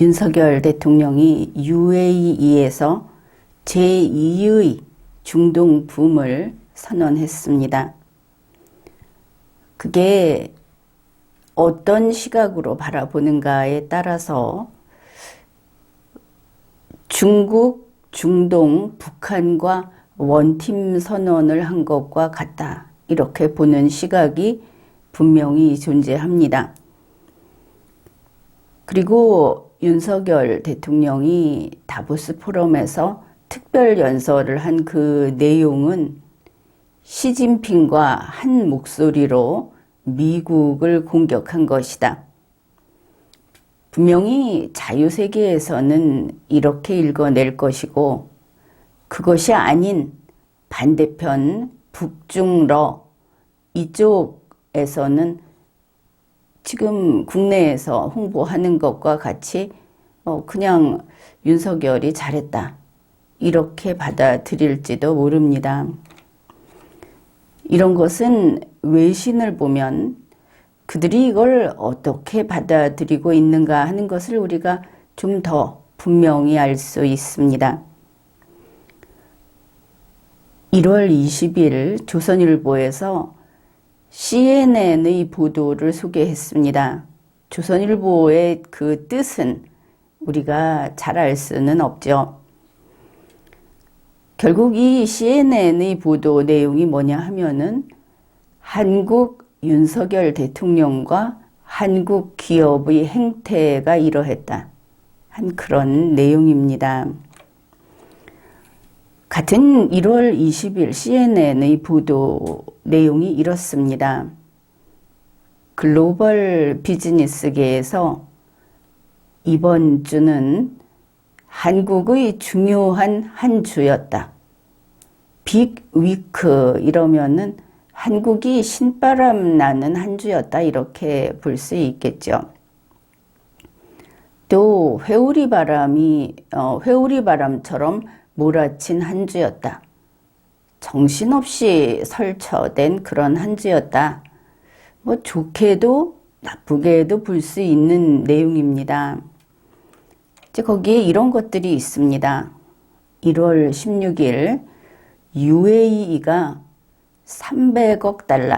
윤석열 대통령이 UAE에서 제2의 중동 붐을 선언했습니다. 그게 어떤 시각으로 바라보는가에 따라서 중국, 중동, 북한과 원팀 선언을 한 것과 같다. 이렇게 보는 시각이 분명히 존재합니다. 그리고 윤석열 대통령이 다보스 포럼에서 특별 연설을 한 그 내용은 시진핑과 한 목소리로 미국을 공격한 것이다. 분명히 자유세계에서는 이렇게 읽어낼 것이고 그것이 아닌 반대편 북중러 이쪽에서는 지금 국내에서 홍보하는 것과 같이 그냥 윤석열이 잘했다 이렇게 받아들일지도 모릅니다. 이런 것은 외신을 보면 그들이 이걸 어떻게 받아들이고 있는가 하는 것을 우리가 좀 더 분명히 알 수 있습니다. 1월 20일 조선일보에서 CNN의 보도를 소개했습니다. 조선일보의 그 뜻은 우리가 잘 알 수는 없죠. 결국 이 CNN의 보도 내용이 뭐냐 하면은 한국 윤석열 대통령과 한국 기업의 행태가 이러했다 한 그런 내용입니다. 같은 1월 20일 CNN의 보도 내용이 이렇습니다. 글로벌 비즈니스계에서 이번 주는 한국의 중요한 한 주였다. 빅 위크 이러면은 한국이 신바람 나는 한 주였다 이렇게 볼 수 있겠죠. 또 회오리 바람처럼 몰아친 한 주였다. 정신없이 설쳐된 그런 한 주였다. 뭐 좋게도 나쁘게도 볼 수 있는 내용입니다. 이제 거기에 이런 것들이 있습니다. 1월 16일 UAE가 300억 달러,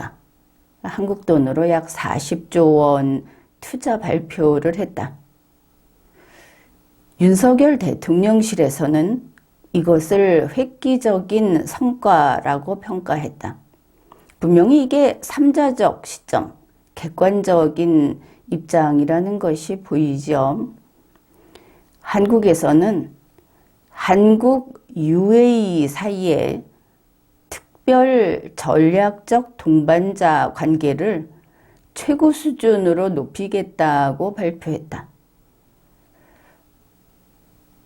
한국 돈으로 약 40조 원 투자 발표를 했다. 윤석열 대통령실에서는 이것을 획기적인 성과라고 평가했다. 분명히 이게 3자적 시점, 객관적인 입장이라는 것이 보이죠. 한국에서는 한국 UAE 사이에 특별 전략적 동반자 관계를 최고 수준으로 높이겠다고 발표했다.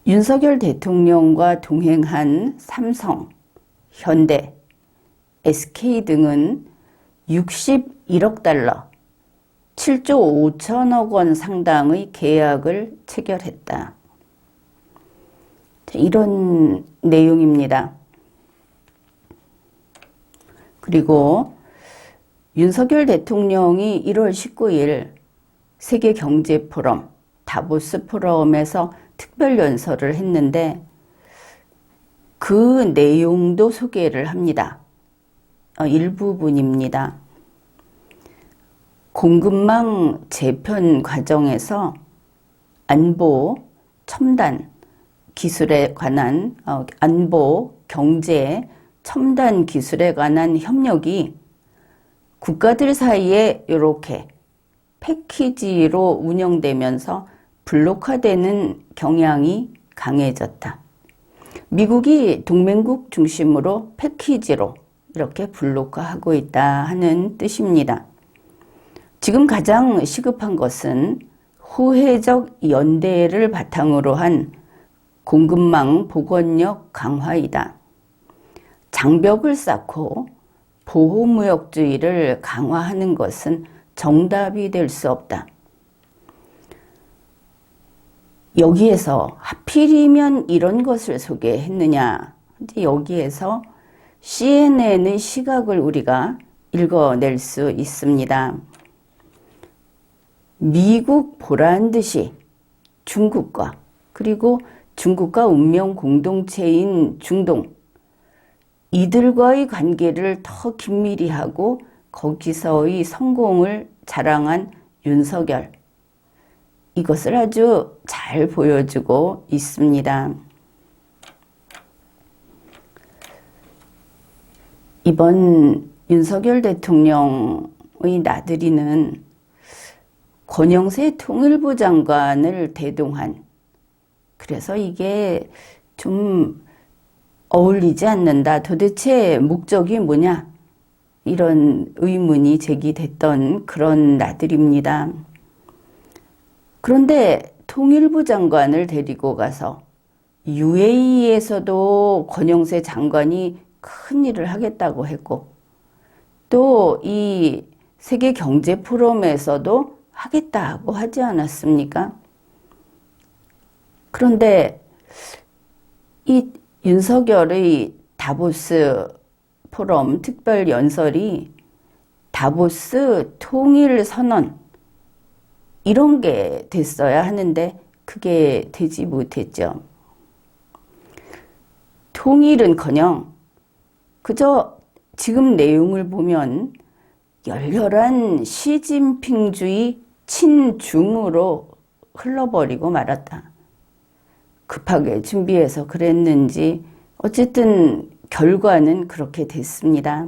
윤석열 대통령과 동행한 삼성, 현대, SK 등은 61억 달러, 7조 5천억 원 상당의 계약을 체결했다. 이런 내용입니다. 그리고 윤석열 대통령이 1월 19일 세계경제포럼, 다보스 포럼에서 특별 연설을 했는데 그 내용도 소개를 합니다. 일부분입니다. 공급망 재편 과정에서 안보, 첨단 기술에 관한 안보, 경제, 첨단 기술에 관한 협력이 국가들 사이에 이렇게 패키지로 운영되면서 블록화되는 경향이 강해졌다. 미국이 동맹국 중심으로 패키지로 이렇게 블록화하고 있다 하는 뜻입니다. 지금 가장 시급한 것은 호혜적 연대를 바탕으로 한 공급망 복원력 강화이다. 장벽을 쌓고 보호무역주의를 강화하는 것은 정답이 될 수 없다. 여기에서 하필이면 이런 것을 소개했느냐. 여기에서 CNN의 시각을 우리가 읽어낼 수 있습니다. 미국 보란 듯이 중국과 그리고 중국과 운명 공동체인 중동 이들과의 관계를 더 긴밀히 하고 거기서의 성공을 자랑한 윤석열. 이것을 아주 잘 보여주고 있습니다. 이번 윤석열 대통령의 나들이는 권영세 통일부 장관을 대동한, 그래서 이게 좀 어울리지 않는다. 도대체 목적이 뭐냐? 이런 의문이 제기됐던 그런 나들입니다. 그런데 통일부 장관을 데리고 가서 UAE에서도 권영세 장관이 큰 일을 하겠다고 했고 또 이 세계 경제 포럼에서도 하겠다고 하지 않았습니까? 그런데 이 윤석열의 다보스 포럼 특별 연설이 다보스 통일 선언 이런 게 됐어야 하는데 그게 되지 못했죠. 통일은커녕 그저 지금 내용을 보면 열렬한 시진핑주의 친중으로 흘러버리고 말았다. 급하게 준비해서 그랬는지 어쨌든 결과는 그렇게 됐습니다.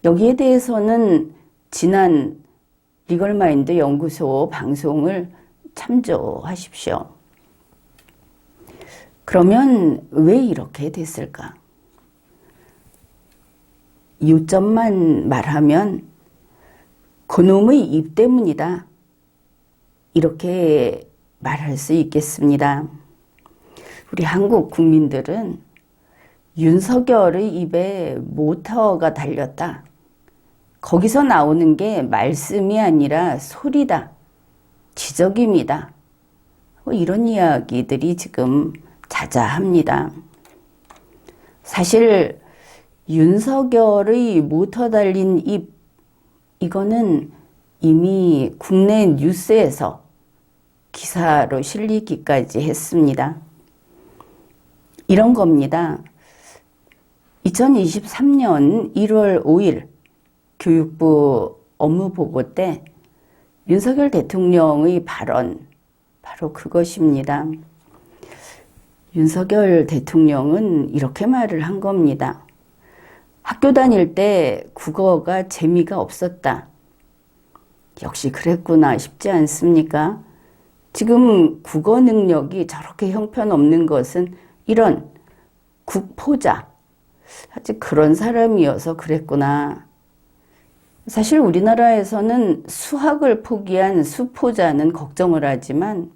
여기에 대해서는 지난 리걸마인드 연구소 방송을 참조하십시오. 그러면 왜 이렇게 됐을까? 요점만 말하면 그놈의 입 때문이다. 이렇게 말할 수 있겠습니다. 우리 한국 국민들은 윤석열의 입에 모터가 달렸다. 거기서 나오는 게 말씀이 아니라 소리다. 지적입니다. 이런 이야기들이 지금 자자합니다. 사실 윤석열의 모터 달린 입, 이거는 이미 국내 뉴스에서 기사로 실리기까지 했습니다. 이런 겁니다. 2023년 1월 5일 교육부 업무보고 때 윤석열 대통령의 발언, 바로 그것입니다. 윤석열 대통령은 이렇게 말을 한 겁니다. 학교 다닐 때 국어가 재미가 없었다. 역시 그랬구나 싶지 않습니까? 지금 국어 능력이 저렇게 형편없는 것은 이런 국포자, 아직 그런 사람이어서 그랬구나. 사실 우리나라에서는 수학을 포기한 수포자는 걱정을 하지만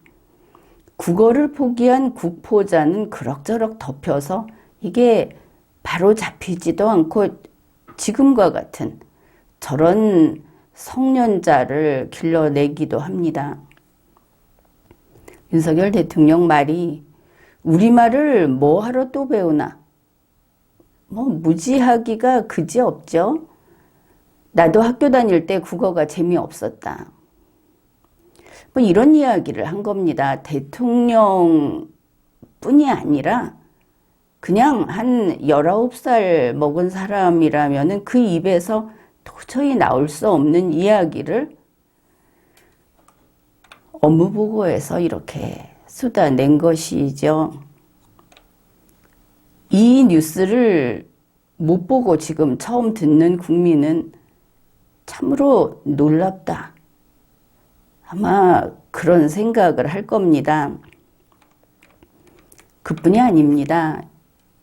국어를 포기한 국포자는 그럭저럭 덮여서 이게 바로 잡히지도 않고 지금과 같은 저런 성년자를 길러내기도 합니다. 윤석열 대통령 말이 우리말을 뭐하러 또 배우나? 무지하기가 그지없죠. 나도 학교 다닐 때 국어가 재미없었다. 이런 이야기를 한 겁니다. 대통령뿐이 아니라 그냥 한 19살 먹은 사람이라면 그 입에서 도저히 나올 수 없는 이야기를 업무보고에서 이렇게 쏟아낸 것이죠. 이 뉴스를 못 보고 지금 처음 듣는 국민은 참으로 놀랍다. 아마 그런 생각을 할 겁니다. 그뿐이 아닙니다.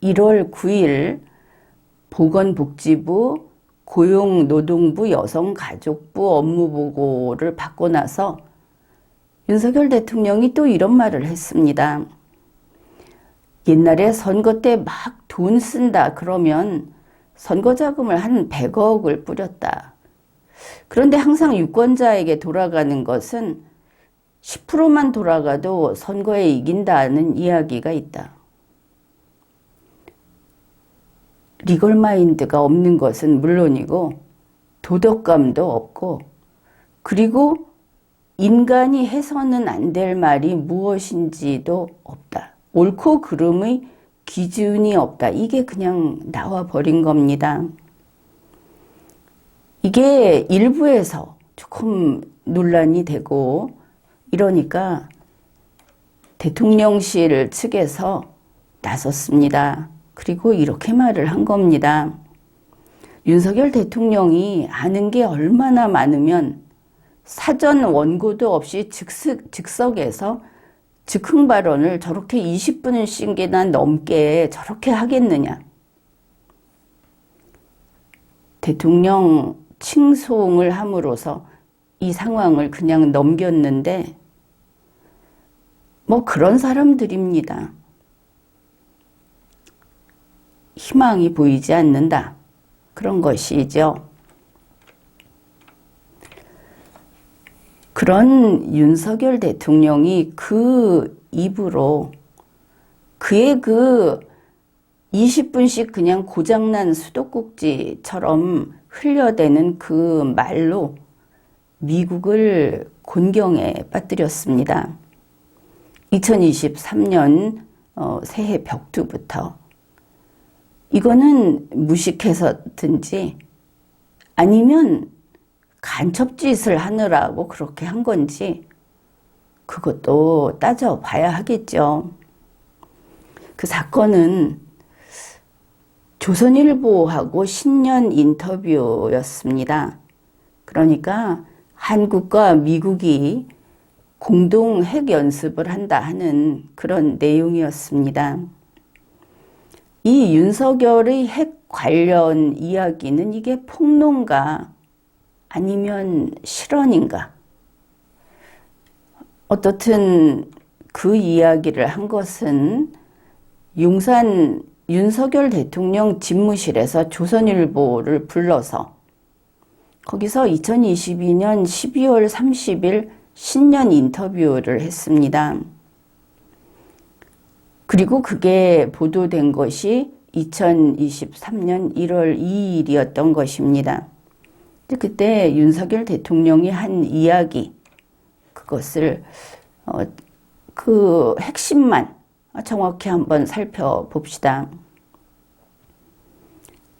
1월 9일 보건복지부, 고용노동부, 여성가족부 업무보고를 받고 나서 윤석열 대통령이 또 이런 말을 했습니다. 옛날에 선거 때 막 돈 쓴다 그러면 선거자금을 한 100억을 뿌렸다. 그런데 항상 유권자에게 돌아가는 것은 10%만 돌아가도 선거에 이긴다는 이야기가 있다. 리걸마인드가 없는 것은 물론이고 도덕감도 없고 그리고 인간이 해서는 안 될 말이 무엇인지도 없다. 옳고 그름의 기준이 없다. 이게 그냥 나와 버린 겁니다. 이게 일부에서 조금 논란이 되고 이러니까 대통령실 측에서 나섰습니다. 그리고 이렇게 말을 한 겁니다. 윤석열 대통령이 아는 게 얼마나 많으면 사전 원고도 없이 즉석에서 즉흥 발언을 저렇게 20분씩이나 넘게 저렇게 하겠느냐. 대통령 칭송을 함으로써 이 상황을 그냥 넘겼는데 뭐 그런 사람들입니다. 희망이 보이지 않는다. 그런 것이죠. 그런 윤석열 대통령이 그 입으로 그의 그 20분씩 그냥 고장난 수도꼭지처럼 흘려대는 그 말로 미국을 곤경에 빠뜨렸습니다. 2023년 새해 벽두부터 이거는 무식해서든지 아니면 간첩짓을 하느라고 그렇게 한 건지 그것도 따져봐야 하겠죠. 그 사건은 조선일보하고 신년 인터뷰였습니다. 그러니까 한국과 미국이 공동 핵 연습을 한다 하는 그런 내용이었습니다. 이 윤석열의 핵 관련 이야기는 이게 폭로인가 아니면 실언인가? 어떻든 그 이야기를 한 것은 용산 윤석열 대통령 집무실에서 조선일보를 불러서 거기서 2022년 12월 30일 신년 인터뷰를 했습니다. 그리고 그게 보도된 것이 2023년 1월 2일이었던 것입니다. 그때 윤석열 대통령이 한 이야기, 그것을 그 핵심만 정확히 한번 살펴봅시다.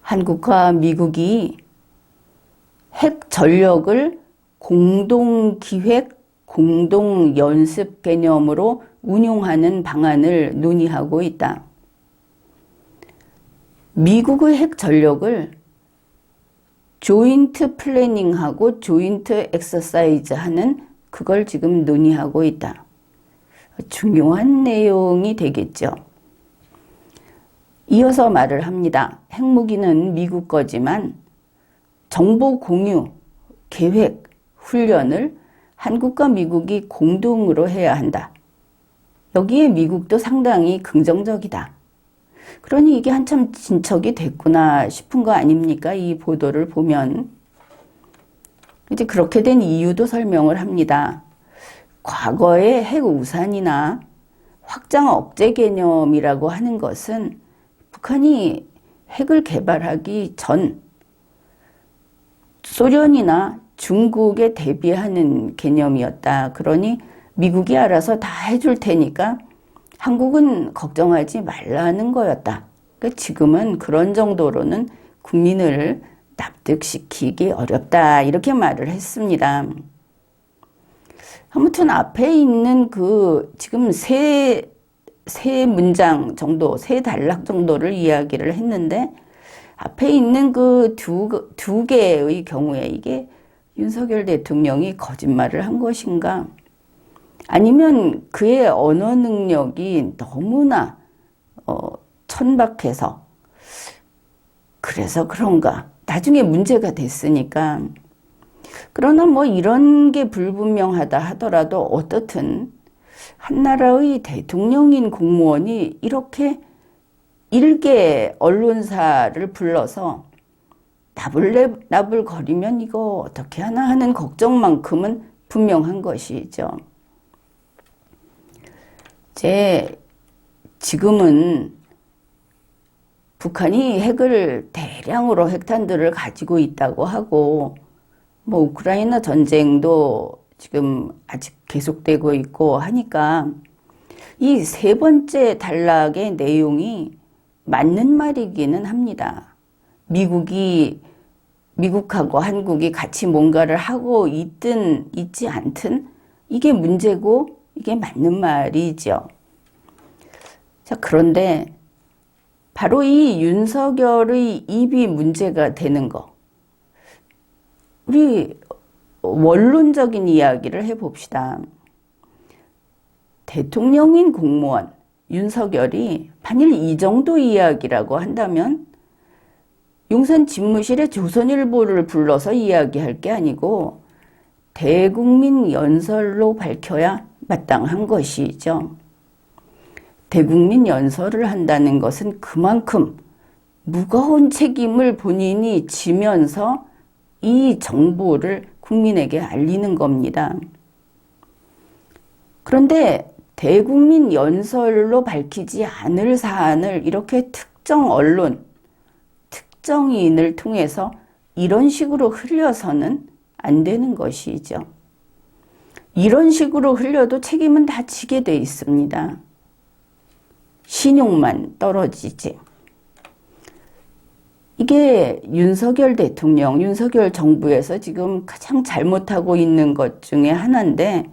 한국과 미국이 핵 전력을 공동기획, 공동연습 개념으로 운용하는 방안을 논의하고 있다. 미국의 핵 전력을 조인트 플래닝하고 조인트 엑서사이즈 하는 그걸 지금 논의하고 있다. 중요한 내용이 되겠죠. 이어서 말을 합니다. 핵무기는 미국 거지만 정보 공유, 계획, 훈련을 한국과 미국이 공동으로 해야 한다. 여기에 미국도 상당히 긍정적이다. 그러니 이게 한참 진척이 됐구나 싶은 거 아닙니까? 이 보도를 보면. 이제 그렇게 된 이유도 설명을 합니다. 과거의 핵 우산이나 확장 억제 개념이라고 하는 것은 북한이 핵을 개발하기 전 소련이나 중국에 대비하는 개념이었다. 그러니 미국이 알아서 다 해줄 테니까 한국은 걱정하지 말라는 거였다. 그러니까 지금은 그런 정도로는 국민을 납득시키기 어렵다. 이렇게 말을 했습니다. 아무튼 앞에 있는 그 지금 세 문장 정도, 세 단락 정도를 이야기를 했는데 앞에 있는 그 두 개의 경우에 이게 윤석열 대통령이 거짓말을 한 것인가? 아니면 그의 언어 능력이 너무나 천박해서 그래서 그런가? 나중에 문제가 됐으니까. 그러나 뭐 이런 게 불분명하다 하더라도 어떻든 한나라의 대통령인 공무원이 이렇게 일개 언론사를 불러서 나불거리면 이거 어떻게 하나 하는 걱정만큼은 분명한 것이죠. 지금은 북한이 핵을 대량으로 핵탄두를 가지고 있다고 하고 뭐 우크라이나 전쟁도 지금 아직 계속되고 있고 하니까 이 세 번째 단락의 내용이 맞는 말이기는 합니다. 미국하고 한국이 같이 뭔가를 하고 있든 있지 않든 이게 문제고 이게 맞는 말이죠. 자, 그런데 바로 이 윤석열의 입이 문제가 되는 거. 우리 원론적인 이야기를 해봅시다. 대통령인 공무원 윤석열이 만일 이 정도 이야기라고 한다면 용산 집무실에 조선일보를 불러서 이야기할 게 아니고 대국민 연설로 밝혀야 마땅한 것이죠. 대국민 연설을 한다는 것은 그만큼 무거운 책임을 본인이 지면서 이 정보를 국민에게 알리는 겁니다. 그런데 대국민 연설로 밝히지 않을 사안을 이렇게 특정 언론, 특정인을 통해서 이런 식으로 흘려서는 안 되는 것이죠. 이런 식으로 흘려도 책임은 다 지게 돼 있습니다. 신용만 떨어지지. 이게 윤석열 대통령, 윤석열 정부에서 지금 가장 잘못하고 있는 것 중에 하나인데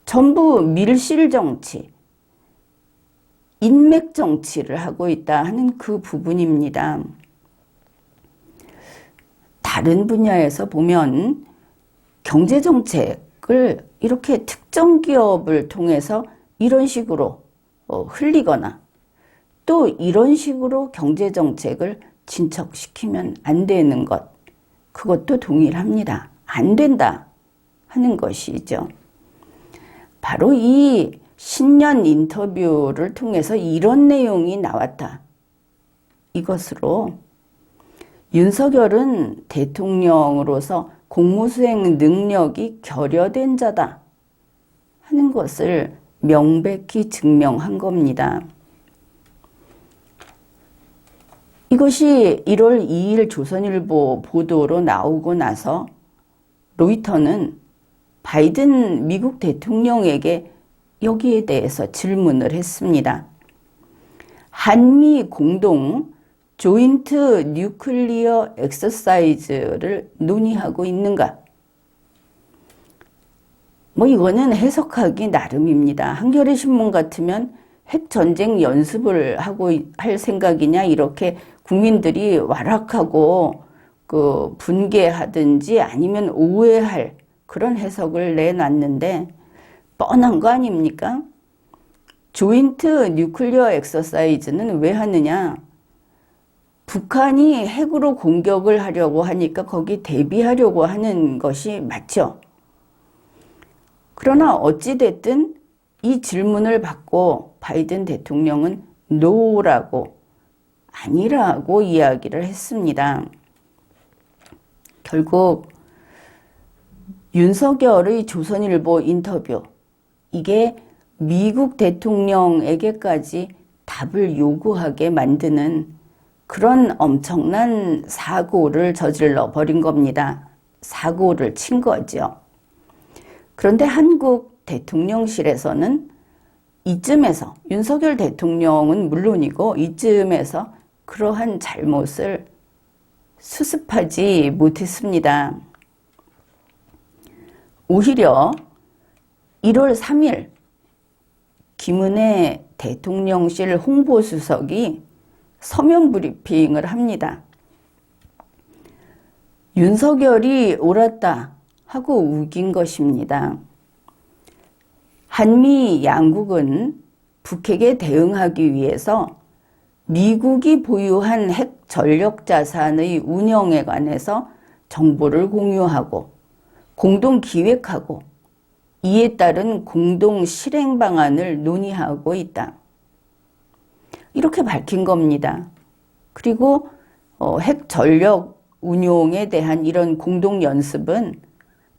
전부 밀실 정치, 인맥 정치를 하고 있다 하는 그 부분입니다. 다른 분야에서 보면 경제정책을 이렇게 특정 기업을 통해서 이런 식으로 흘리거나 또 이런 식으로 경제정책을 진척시키면 안 되는 것, 그것도 동일합니다. 안 된다 하는 것이죠. 바로 이 신년 인터뷰를 통해서 이런 내용이 나왔다. 이것으로 윤석열은 대통령으로서 공무수행 능력이 결여된 자다 하는 것을 명백히 증명한 겁니다. 이것이 1월 2일 조선일보 보도로 나오고 나서 로이터는 바이든 미국 대통령에게 여기에 대해서 질문을 했습니다. 한미 공동 조인트 뉴클리어 엑서사이즈를 논의하고 있는가? 이거는 해석하기 나름입니다. 한겨레 신문 같으면 핵전쟁 연습을 하고 할 생각이냐 이렇게 국민들이 완악하고 분개하든지 아니면 오해할 그런 해석을 내놨는데 뻔한 거 아닙니까? 조인트 뉴클리어 엑서사이즈는 왜 하느냐? 북한이 핵으로 공격을 하려고 하니까 거기 대비하려고 하는 것이 맞죠. 그러나 어찌됐든 이 질문을 받고 바이든 대통령은 노라고 아니라고 이야기를 했습니다. 결국 윤석열의 조선일보 인터뷰, 이게 미국 대통령에게까지 답을 요구하게 만드는 그런 엄청난 사고를 저질러 버린 겁니다. 사고를 친 거죠. 그런데 한국 대통령실에서는 이쯤에서 윤석열 대통령은 물론이고 이쯤에서 그러한 잘못을 수습하지 못했습니다. 오히려 1월 3일 김은혜 대통령실 홍보수석이 서면 브리핑을 합니다. 윤석열이 옳았다 하고 우긴 것입니다. 한미 양국은 북핵에 대응하기 위해서 미국이 보유한 핵 전력 자산의 운영에 관해서 정보를 공유하고 공동 기획하고 이에 따른 공동 실행 방안을 논의하고 있다. 이렇게 밝힌 겁니다. 그리고 핵 전력 운용에 대한 이런 공동 연습은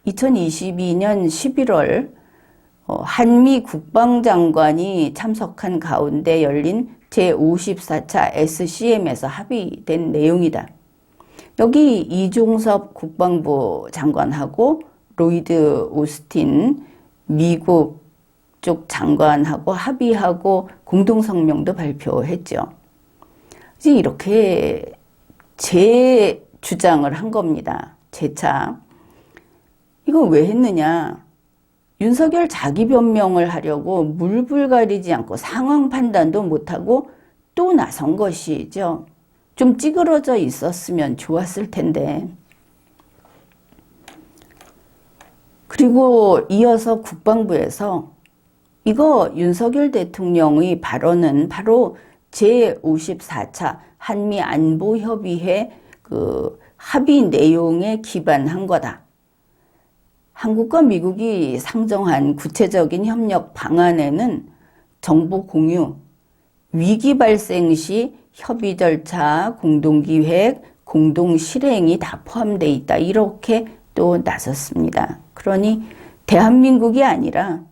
2022년 11월 한미 국방장관이 참석한 가운데 열린 제54차 SCM에서 합의된 내용이다. 여기 이종섭 국방부 장관하고 로이드 오스틴 미국 쪽 장관하고 합의하고 공동성명도 발표했죠. 이제 이렇게 재주장을 한 겁니다. 재차. 이거 왜 했느냐? 윤석열 자기 변명을 하려고 물불 가리지 않고 상황 판단도 못하고 또 나선 것이죠. 좀 찌그러져 있었으면 좋았을 텐데. 그리고 이어서 국방부에서 이거 윤석열 대통령의 발언은 바로 제54차 한미안보협의회 그 합의 내용에 기반한 거다. 한국과 미국이 상정한 구체적인 협력 방안에는 정보 공유, 위기 발생 시 협의 절차, 공동기획, 공동실행이 다 포함되어 있다. 이렇게 또 나섰습니다. 그러니 대한민국이 아니라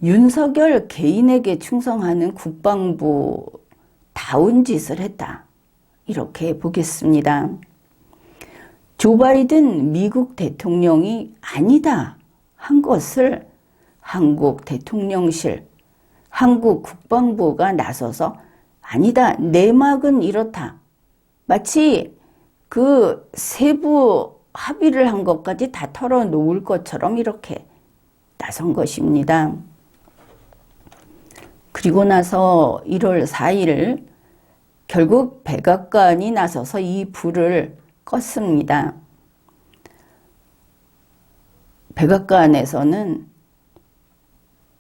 윤석열 개인에게 충성하는 국방부다운 짓을 했다. 이렇게 보겠습니다. 조 바이든 미국 대통령이 아니다 한 것을 한국 대통령실, 한국 국방부가 나서서 아니다, 내막은 이렇다. 마치 그 세부 합의를 한 것까지 다 털어놓을 것처럼 이렇게 나선 것입니다. 그리고 나서 1월 4일 결국 백악관이 나서서 이 불을 껐습니다. 백악관에서는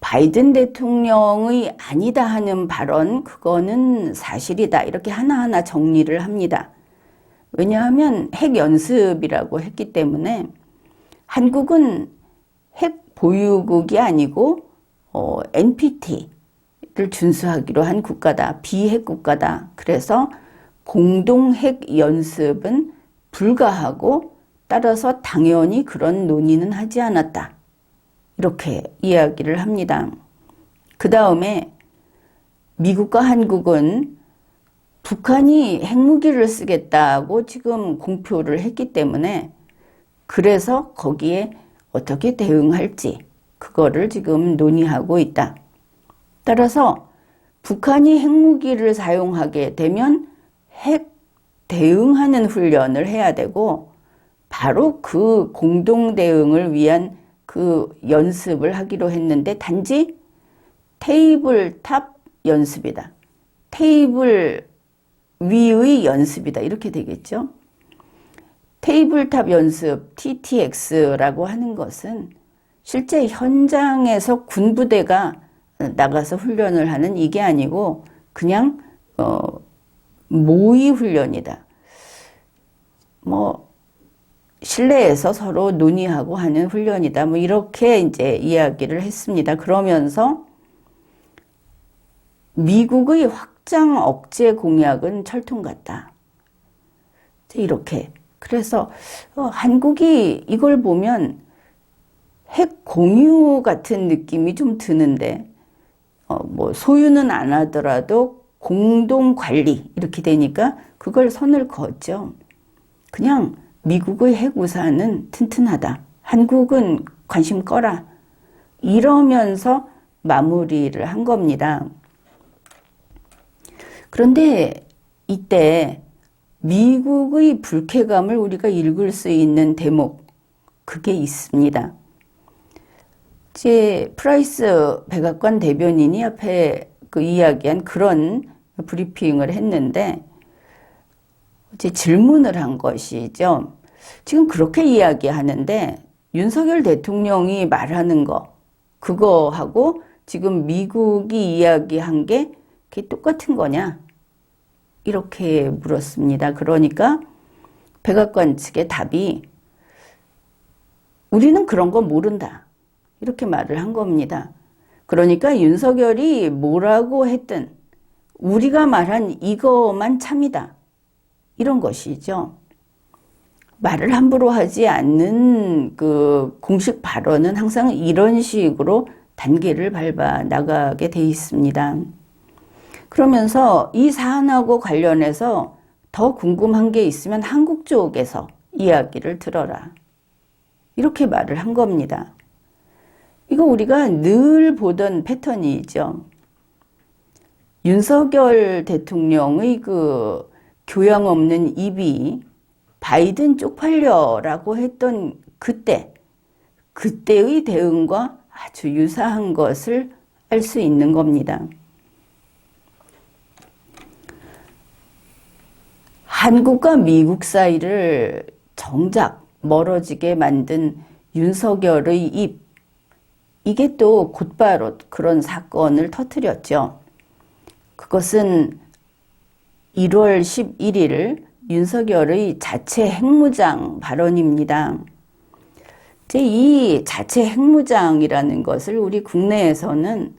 바이든 대통령의 아니다 하는 발언, 그거는 사실이다. 이렇게 하나하나 정리를 합니다. 왜냐하면 핵 연습이라고 했기 때문에 한국은 핵 보유국이 아니고 NPT를 준수하기로 한 국가다. 비핵 국가다. 그래서 공동 핵 연습은 불가하고 따라서 당연히 그런 논의는 하지 않았다. 이렇게 이야기를 합니다. 그 다음에 미국과 한국은 북한이 핵무기를 쓰겠다고 지금 공표를 했기 때문에 그래서 거기에 어떻게 대응할지 그거를 지금 논의하고 있다. 따라서 북한이 핵무기를 사용하게 되면 핵 대응하는 훈련을 해야 되고 바로 그 공동 대응을 위한 그 연습을 하기로 했는데 단지 테이블탑 연습이다. 테이블 위의 연습이다. 이렇게 되겠죠. 테이블탑 연습 TTX라고 하는 것은 실제 현장에서 군부대가 나가서 훈련을 하는 이게 아니고 그냥 모의 훈련이다. 실내에서 서로 논의하고 하는 훈련이다. 이렇게 이제 이야기를 했습니다. 그러면서 미국의 확장 억제 공약은 철통 같다. 이렇게. 그래서 한국이 이걸 보면 핵 공유 같은 느낌이 좀 드는데 소유는 안 하더라도 공동 관리 이렇게 되니까 그걸 선을 그었죠. 그냥 미국의 핵 우산은 튼튼하다. 한국은 관심 꺼라. 이러면서 마무리를 한 겁니다. 그런데 이때 미국의 불쾌감을 우리가 읽을 수 있는 대목, 그게 있습니다. 이제 프라이스 백악관 대변인이 앞에 그 이야기한 그런 브리핑을 했는데 이제 질문을 한 것이죠. 지금 그렇게 이야기하는데 윤석열 대통령이 말하는 거 그거하고 지금 미국이 이야기한 게 그게 똑같은 거냐? 이렇게 물었습니다. 그러니까 백악관 측의 답이 우리는 그런 거 모른다. 이렇게 말을 한 겁니다. 그러니까 윤석열이 뭐라고 했든 우리가 말한 이거만 참이다. 이런 것이죠. 말을 함부로 하지 않는 그 공식 발언은 항상 이런 식으로 단계를 밟아 나가게 돼 있습니다. 그러면서 이 사안하고 관련해서 더 궁금한 게 있으면 한국 쪽에서 이야기를 들어라. 이렇게 말을 한 겁니다. 이거 우리가 늘 보던 패턴이죠. 윤석열 대통령의 그 교양 없는 입이 바이든 쪽팔려라고 했던 그때의 대응과 아주 유사한 것을 알 수 있는 겁니다. 한국과 미국 사이를 정작 멀어지게 만든 윤석열의 입, 이게 또 곧바로 그런 사건을 터뜨렸죠. 그것은 1월 11일 윤석열의 자체 핵무장 발언입니다. 이제 이 자체 핵무장이라는 것을 우리 국내에서는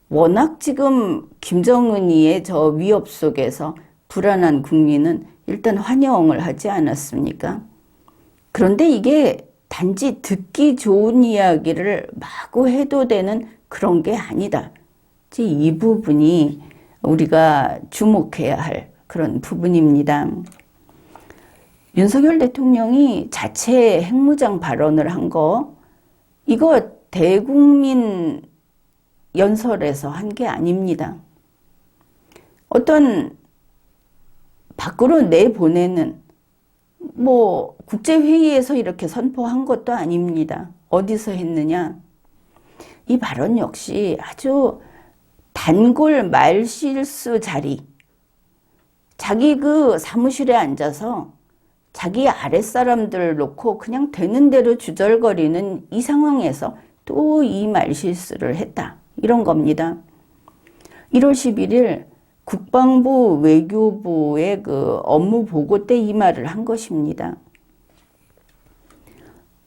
워낙 지금 김정은이의 저 위협 속에서 불안한 국민은 일단 환영을 하지 않았습니까? 그런데 이게 단지 듣기 좋은 이야기를 마구 해도 되는 그런 게 아니다. 이 부분이 우리가 주목해야 할 그런 부분입니다. 윤석열 대통령이 자체 핵무장 발언을 한 거, 이거 대국민 연설에서 한 게 아닙니다. 어떤 밖으로 내보내는 국제회의에서 이렇게 선포한 것도 아닙니다. 어디서 했느냐? 이 발언 역시 아주 단골 말실수 자리, 자기 그 사무실에 앉아서 자기 아랫사람들 놓고 그냥 되는 대로 주절거리는 이 상황에서 또 이 말실수를 했다. 이런 겁니다. 1월 11일 국방부 외교부의 그 업무 보고 때 이 말을 한 것입니다.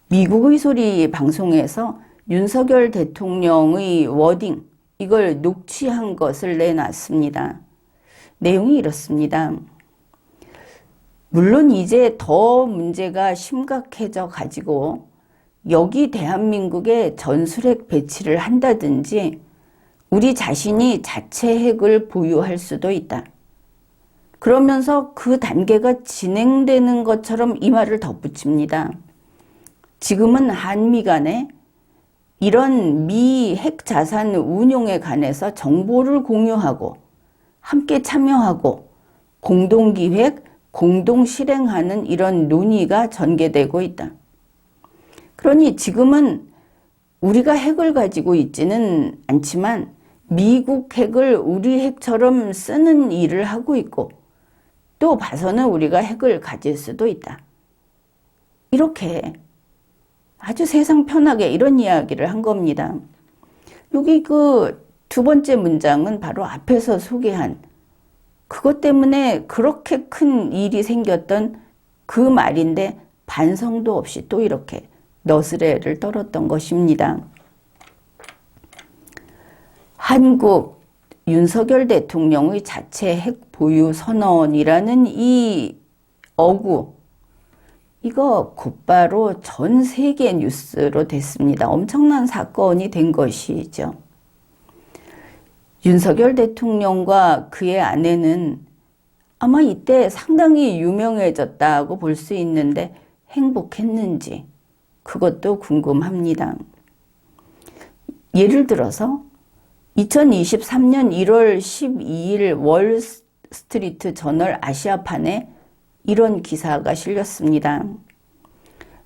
미국의 소리 방송에서 윤석열 대통령의 워딩, 이걸 녹취한 것을 내놨습니다. 내용이 이렇습니다. 물론 이제 더 문제가 심각해져 가지고 여기 대한민국에 전술핵 배치를 한다든지 우리 자신이 자체 핵을 보유할 수도 있다. 그러면서 그 단계가 진행되는 것처럼 이 말을 덧붙입니다. 지금은 한미 간에 이런 미 핵 자산 운용에 관해서 정보를 공유하고 함께 참여하고 공동기획, 공동실행하는 이런 논의가 전개되고 있다. 그러니 지금은 우리가 핵을 가지고 있지는 않지만 미국 핵을 우리 핵처럼 쓰는 일을 하고 있고 또 봐서는 우리가 핵을 가질 수도 있다. 이렇게 아주 세상 편하게 이런 이야기를 한 겁니다. 여기 그 두 번째 문장은 바로 앞에서 소개한 그것 때문에 그렇게 큰 일이 생겼던 그 말인데 반성도 없이 또 이렇게 너스레를 떨었던 것입니다. 한국 윤석열 대통령의 자체 핵 보유 선언이라는 이 어구, 이거 곧바로 전 세계 뉴스로 됐습니다. 엄청난 사건이 된 것이죠. 윤석열 대통령과 그의 아내는 아마 이때 상당히 유명해졌다고 볼 수 있는데 행복했는지 그것도 궁금합니다. 예를 들어서 2023년 1월 12일 월스트리트 저널 아시아판에 이런 기사가 실렸습니다.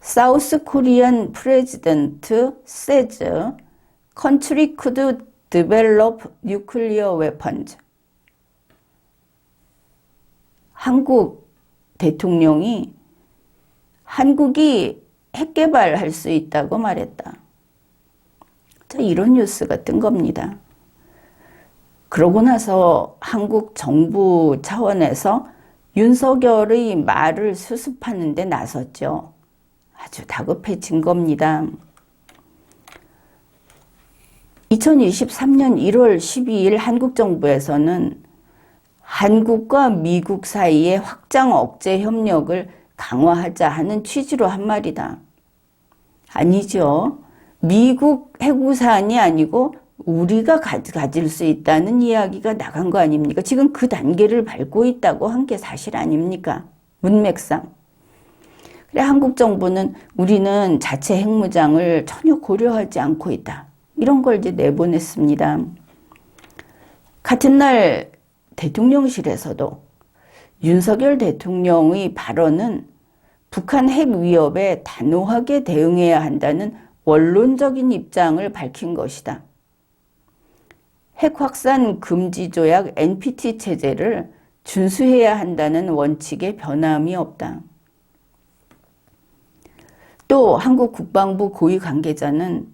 South Korean President says country could develop nuclear weapons. 한국 대통령이 한국이 핵 개발할 수 있다고 말했다. 자, 이런 뉴스가 뜬 겁니다. 그러고 나서 한국 정부 차원에서 윤석열의 말을 수습하는 데 나섰죠. 아주 다급해진 겁니다. 2023년 1월 12일 한국 정부에서는 한국과 미국 사이의 확장 억제 협력을 강화하자 하는 취지로 한 말이다. 아니죠. 미국 해구사안이 아니고 우리가 가질 수 있다는 이야기가 나간 거 아닙니까? 지금 그 단계를 밟고 있다고 한 게 사실 아닙니까? 문맥상. 그래, 한국 정부는 우리는 자체 핵무장을 전혀 고려하지 않고 있다. 이런 걸 이제 내보냈습니다. 같은 날 대통령실에서도 윤석열 대통령의 발언은 북한 핵 위협에 단호하게 대응해야 한다는 원론적인 입장을 밝힌 것이다. 핵 확산 금지 조약 NPT 체제를 준수해야 한다는 원칙에 변함이 없다. 또 한국 국방부 고위 관계자는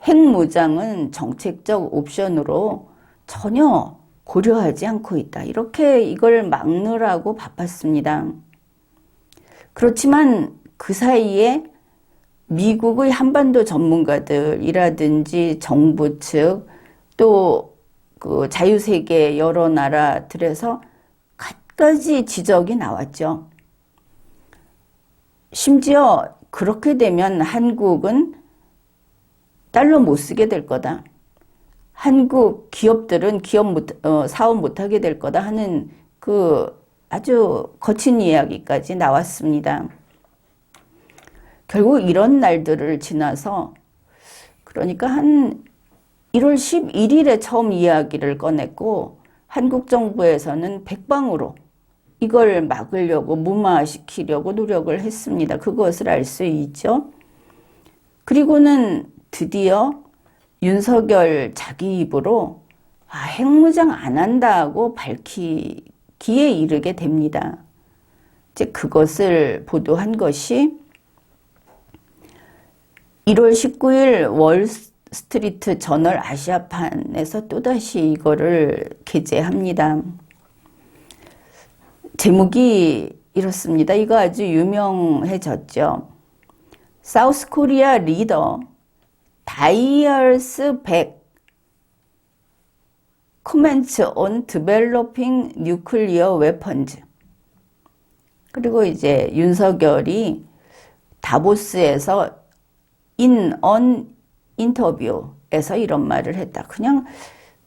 핵무장은 정책적 옵션으로 전혀 고려하지 않고 있다. 이렇게 이걸 막느라고 바빴습니다. 그렇지만 그 사이에 미국의 한반도 전문가들이라든지 정부 측 또 그 자유세계 여러 나라들에서 갖가지 지적이 나왔죠. 심지어 그렇게 되면 한국은 달러 못 쓰게 될 거다. 한국 기업들은 사업 못하게 될 거다 하는 그 아주 거친 이야기까지 나왔습니다. 결국 이런 날들을 지나서 그러니까 한 1월 11일에 처음 이야기를 꺼냈고 한국 정부에서는 백방으로 이걸 막으려고 무마시키려고 노력을 했습니다. 그것을 알 수 있죠. 그리고는 드디어 윤석열 자기 입으로 핵무장 안 한다고 밝히기에 이르게 됩니다. 이제 그것을 보도한 것이 1월 19일 월스트리트 저널 아시아판에서 또다시 이거를 게재합니다. 제목이 이렇습니다. 이거 아주 유명해졌죠. 사우스 코리아 리더 다이얼스 100 comments on developing nuclear weapons. 그리고 이제 윤석열이 다보스에서 in an interview에서 이런 말을 했다. 그냥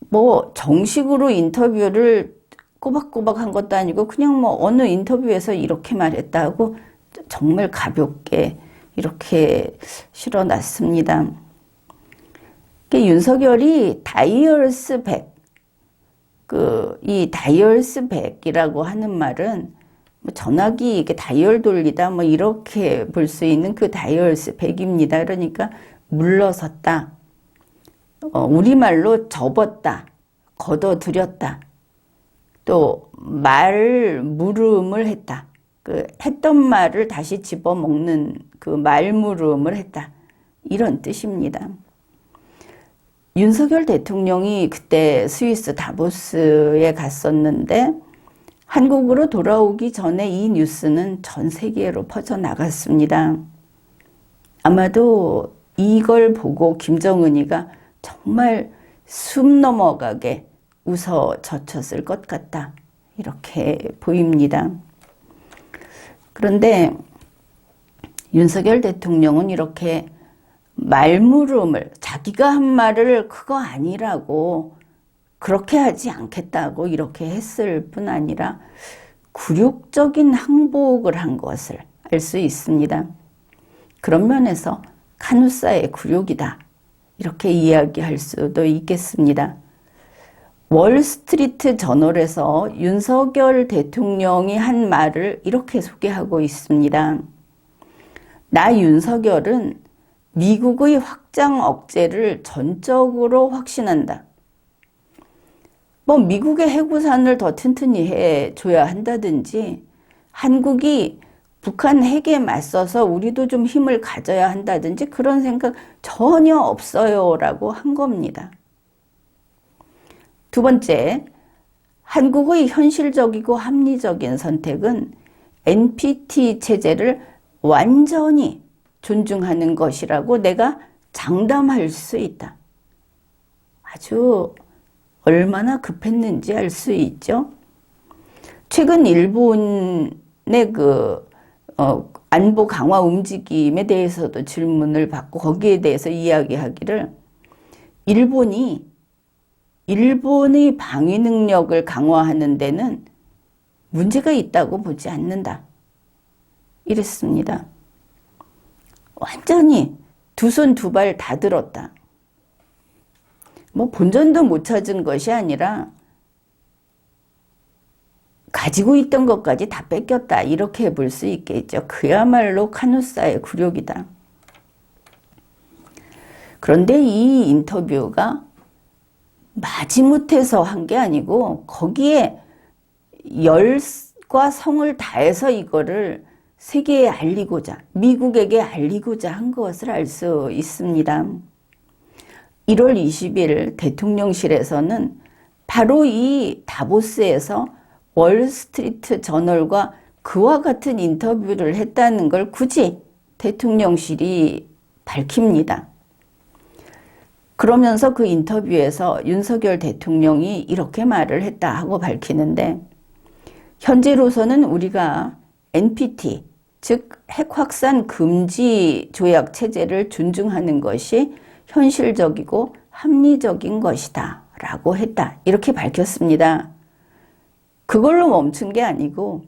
뭐 정식으로 인터뷰를 꼬박꼬박 한 것도 아니고 그냥 뭐 어느 인터뷰에서 이렇게 말했다고 정말 가볍게 이렇게 실어놨습니다. 윤석열이 다이얼스 100, 이 다이얼스 100이라고 하는 말은 뭐 전화기 이게 다이얼 돌리다 뭐 이렇게 볼 수 있는 그 다이얼스 100입니다. 그러니까 물러섰다. 우리말로 접었다. 걷어들였다. 또 말물음을 했다. 그 했던 말을 다시 집어먹는 그 말물음을 했다. 이런 뜻입니다. 윤석열 대통령이 그때 스위스 다보스에 갔었는데 한국으로 돌아오기 전에 이 뉴스는 전 세계로 퍼져나갔습니다. 아마도 이걸 보고 김정은이가 정말 숨 넘어가게 웃어 젖혔을 것 같다. 이렇게 보입니다. 그런데 윤석열 대통령은 이렇게 말물음을 자기가 한 말을 그거 아니라고 그렇게 하지 않겠다고 이렇게 했을 뿐 아니라 굴욕적인 항복을 한 것을 알 수 있습니다. 그런 면에서 카누사의 굴욕이다. 이렇게 이야기할 수도 있겠습니다. 월스트리트 저널에서 윤석열 대통령이 한 말을 이렇게 소개하고 있습니다. 나 윤석열은 미국의 확장 억제를 전적으로 확신한다. 뭐 미국의 해구산을 더 튼튼히 해줘야 한다든지 한국이 북한 핵에 맞서서 우리도 좀 힘을 가져야 한다든지 그런 생각 전혀 없어요 라고 한 겁니다. 두 번째, 한국의 현실적이고 합리적인 선택은 NPT 체제를 완전히 존중하는 것이라고 내가 장담할 수 있다. 아주 얼마나 급했는지 알 수 있죠. 최근 일본의 안보 강화 움직임에 대해서도 질문을 받고 거기에 대해서 이야기하기를 일본의 방위 능력을 강화하는 데는 문제가 있다고 보지 않는다. 이랬습니다. 완전히 두 손 두 발 다 들었다. 뭐 본전도 못 찾은 것이 아니라 가지고 있던 것까지 다 뺏겼다. 이렇게 볼 수 있겠죠. 그야말로 카누사의 굴욕이다. 그런데 이 인터뷰가 마지못해서 한 게 아니고 거기에 열과 성을 다해서 이거를 세계에 알리고자, 미국에게 알리고자 한 것을 알 수 있습니다. 1월 20일 대통령실에서는 바로 이 다보스에서 월스트리트 저널과 그와 같은 인터뷰를 했다는 걸 굳이 대통령실이 밝힙니다. 그러면서 그 인터뷰에서 윤석열 대통령이 이렇게 말을 했다 하고 밝히는데, 현재로서는 우리가 NPT, 즉 핵 확산 금지 조약 체제를 존중하는 것이 현실적이고 합리적인 것이다 라고 했다. 이렇게 밝혔습니다. 그걸로 멈춘 게 아니고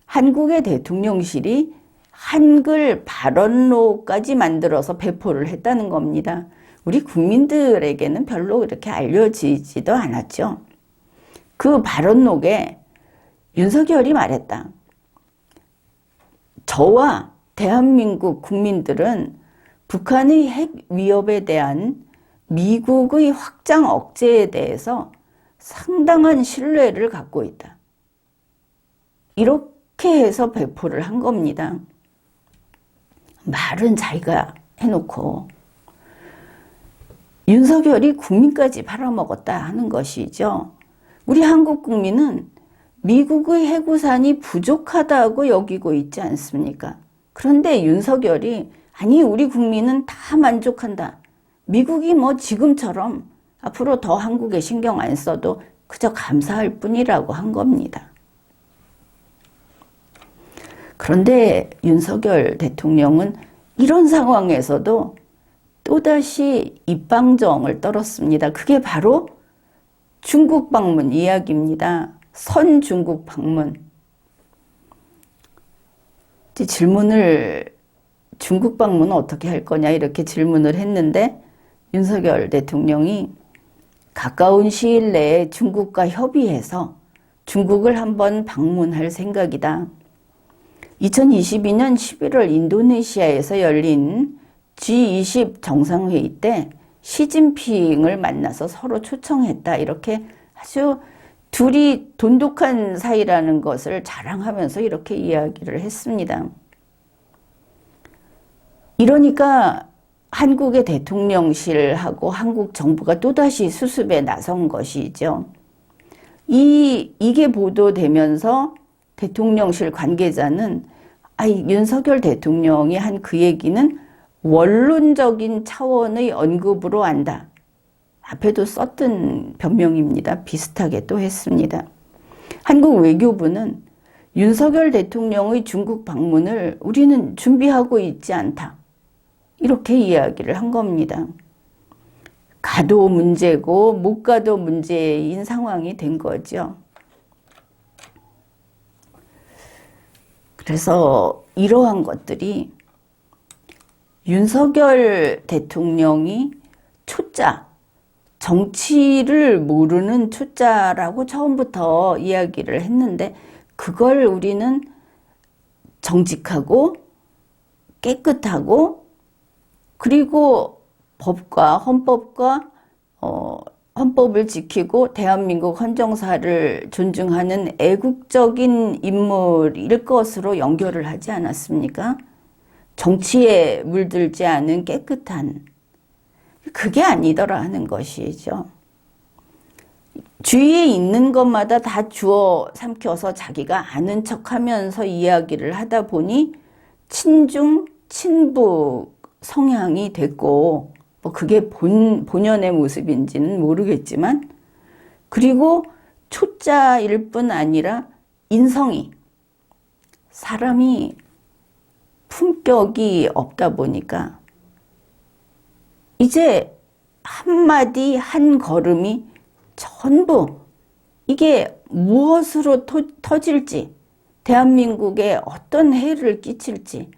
한국의 대통령실이 한글 발언록까지 만들어서 배포를 했다는 겁니다. 우리 국민들에게는 별로 그렇게 알려지지도 않았죠. 그 발언록에 윤석열이 말했다. 저와 대한민국 국민들은 북한의 핵 위협에 대한 미국의 확장 억제에 대해서 상당한 신뢰를 갖고 있다. 이렇게 해서 배포를 한 겁니다. 말은 자기가 해놓고 윤석열이 국민까지 팔아먹었다 하는 것이죠. 우리 한국 국민은 미국의 해구산이 부족하다고 여기고 있지 않습니까? 그런데 윤석열이 아니 우리 국민은 다 만족한다. 미국이 뭐 지금처럼 앞으로 더 한국에 신경 안 써도 그저 감사할 뿐이라고 한 겁니다. 그런데 윤석열 대통령은 이런 상황에서도 또다시 입방정을 떨었습니다. 그게 바로 중국 방문 이야기입니다. 선 중국 방문. 질문을 중국 방문은 어떻게 할 거냐 이렇게 질문을 했는데 윤석열 대통령이 가까운 시일 내에 중국과 협의해서 중국을 한번 방문할 생각이다. 2022년 11월 인도네시아에서 열린 G20 정상회의 때 시진핑을 만나서 서로 초청했다. 이렇게 아주 둘이 돈독한 사이라는 것을 자랑하면서 이렇게 이야기를 했습니다. 이러니까 한국의 대통령실하고 한국 정부가 또다시 수습에 나선 것이죠. 이게 보도되면서 대통령실 관계자는 윤석열 대통령이 한 그 얘기는 원론적인 차원의 언급으로 한다. 앞에도 썼던 변명입니다. 비슷하게 또 했습니다. 한국 외교부는 윤석열 대통령의 중국 방문을 우리는 준비하고 있지 않다. 이렇게 이야기를 한 겁니다. 가도 문제고 못 가도 문제인 상황이 된 거죠. 그래서 이러한 것들이 윤석열 대통령이 초짜, 정치를 모르는 초짜라고 처음부터 이야기를 했는데 그걸 우리는 정직하고 깨끗하고 그리고 법과 헌법을 지키고 대한민국 헌정사를 존중하는 애국적인 인물일 것으로 연결을 하지 않았습니까? 정치에 물들지 않은 깨끗한, 그게 아니더라 하는 것이죠. 주위에 있는 것마다 다 주워 삼켜서 자기가 아는 척하면서 이야기를 하다 보니 친중, 친북 성향이 됐고, 뭐 그게 본연의 모습인지는 모르겠지만, 그리고 초짜일 뿐 아니라 인성이, 사람이 품격이 없다 보니까 이제 한마디 한 걸음이 전부 이게 무엇으로 터질지, 대한민국에 어떤 해를 끼칠지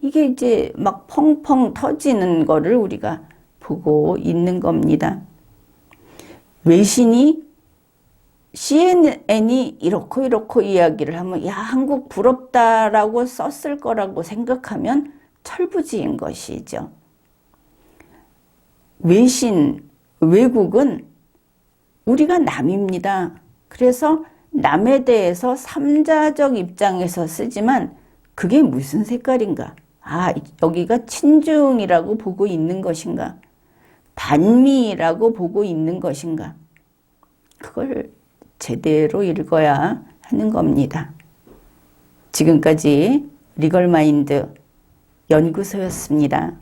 이게 이제 막 펑펑 터지는 거를 우리가 보고 있는 겁니다. 외신이 CNN이 이렇고 이야기를 하면 야, 한국 부럽다라고 썼을 거라고 생각하면 철부지인 것이죠. 외국은 우리가 남입니다. 그래서 남에 대해서 삼자적 입장에서 쓰지만 그게 무슨 색깔인가? 아, 여기가 친중이라고 보고 있는 것인가? 반미라고 보고 있는 것인가? 그걸 제대로 읽어야 하는 겁니다. 지금까지 리걸마인드 연구소였습니다.